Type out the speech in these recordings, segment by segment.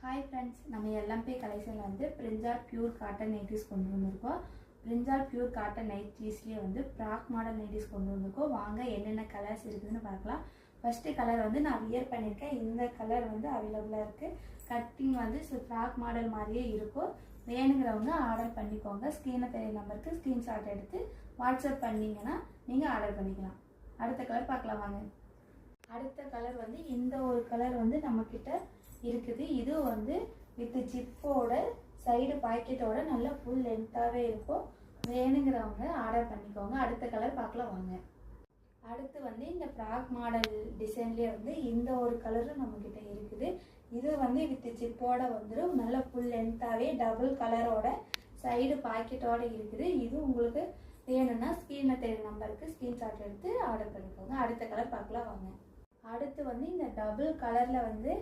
Hi friends, நம்ம LMB கலெக்ஷனில் வந்து பிரிஞ்சால் பியூர் காட்டன் நைட்டிஸ் கொண்டு வந்திருக்கோம். பிரிஞ்சால் பியூர் காட்டன் நைட்டிஸ்லேயே வந்து ஃப்ராக் மாடல் நைட்டிஸ் கொண்டு வந்திருக்கோம். வாங்க என்னென்ன கலர்ஸ் இருக்குதுன்னு பார்க்கலாம். ஃபஸ்ட்டு கலர் வந்து நான் வியர் பண்ணியிருக்கேன். இந்த கலர் வந்து அவைலபிளாக இருக்குது. கட்டிங் வந்து ஃப்ராக் மாடல் மாதிரியே இருக்கும். வேணுங்கிறவங்க ஆர்டர் பண்ணிக்கோங்க. ஸ்க்ரீனில் தெரிய நம்பருக்கு ஸ்க்ரீன்ஷாட் எடுத்து வாட்ஸ்அப் பண்ணிங்கன்னா நீங்கள் ஆர்டர் பண்ணிக்கலாம். அடுத்த கலர் பார்க்கலாம் வாங்க. அடுத்த கலர் வந்து இந்த ஒரு கலர் வந்து நம்மக்கிட்ட இருக்குது. இது வந்து வித் ஜிப்போட சைடு பாக்கெட்டோட நல்லா ஃபுல் லென்த்தாகவே இருக்கும். வேணுங்கிறவங்க ஆர்டர் பண்ணிக்கோங்க. அடுத்த கலர் பார்க்கலாம் வாங்க. அடுத்து வந்து இந்த ஃப்ராக் மாடல் டிசைன்லேயே வந்து இந்த ஒரு கலரும் நம்மக்கிட்ட இருக்குது. இது வந்து வித் ஜிப்போட வந்துடும். நல்லா ஃபுல் லென்த்தாகவே டபுள் கலரோட சைடு பாக்கெட்டோட இருக்குது. இது உங்களுக்கு வேணும்னா ஸ்க்ரீனில் தெரியுற நம்பருக்கு ஸ்க்ரீன்ஷாட் எடுத்து ஆர்டர் பண்ணிக்கோங்க. அடுத்த கலர் பார்க்கலாம் வாங்க. அடுத்து வந்து இந்த டபுள் கலரில் வந்து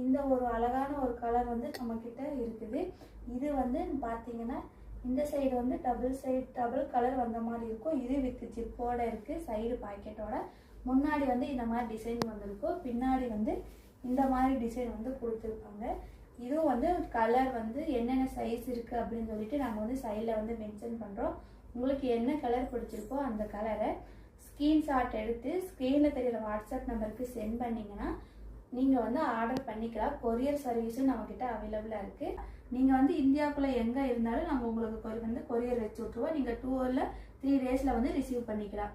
இந்த ஒரு அழகான ஒரு கலர் வந்து நம்மக்கிட்ட இருக்குது. இது வந்து பார்த்தீங்கன்னா இந்த சைடு வந்து டபுள் கலர் வந்த மாதிரி இருக்கும். இது வித் ஜிப்போட இருக்குது. சைடு பாக்கெட்டோட முன்னாடி வந்து இந்த மாதிரி டிசைன் வந்திருக்கும். பின்னாடி வந்து இந்த மாதிரி டிசைன் வந்து கொடுத்துருப்பாங்க. இதுவும் வந்து கலர் வந்து என்னென்ன சைஸ் இருக்குது அப்படின்னு சொல்லிட்டு நாங்கள் வந்து சைடில் வந்து மென்ஷன் பண்ணுறோம். உங்களுக்கு என்ன கலர் பிடிச்சிருக்கோ அந்த கலரை ஸ்க்ரீன்ஷாட் எடுத்து ஸ்க்ரீனில் தெரிகிற வாட்ஸ்அப் நம்பருக்கு சென்ட் பண்ணிங்கன்னா நீங்கள் வந்து ஆர்டர் பண்ணிக்கலாம். கொரியர் சர்வீஸும் நம்மக்கிட்ட அவைலபிளாக இருக்குது. நீங்கள் வந்து இந்தியாவுக்குள்ளே எங்கே இருந்தாலும் நாங்கள் உங்களுக்கு கொரியர் வச்சு விட்ருவோம். நீங்கள் 2 or 3 days வந்து ரிசீவ் பண்ணிக்கலாம்.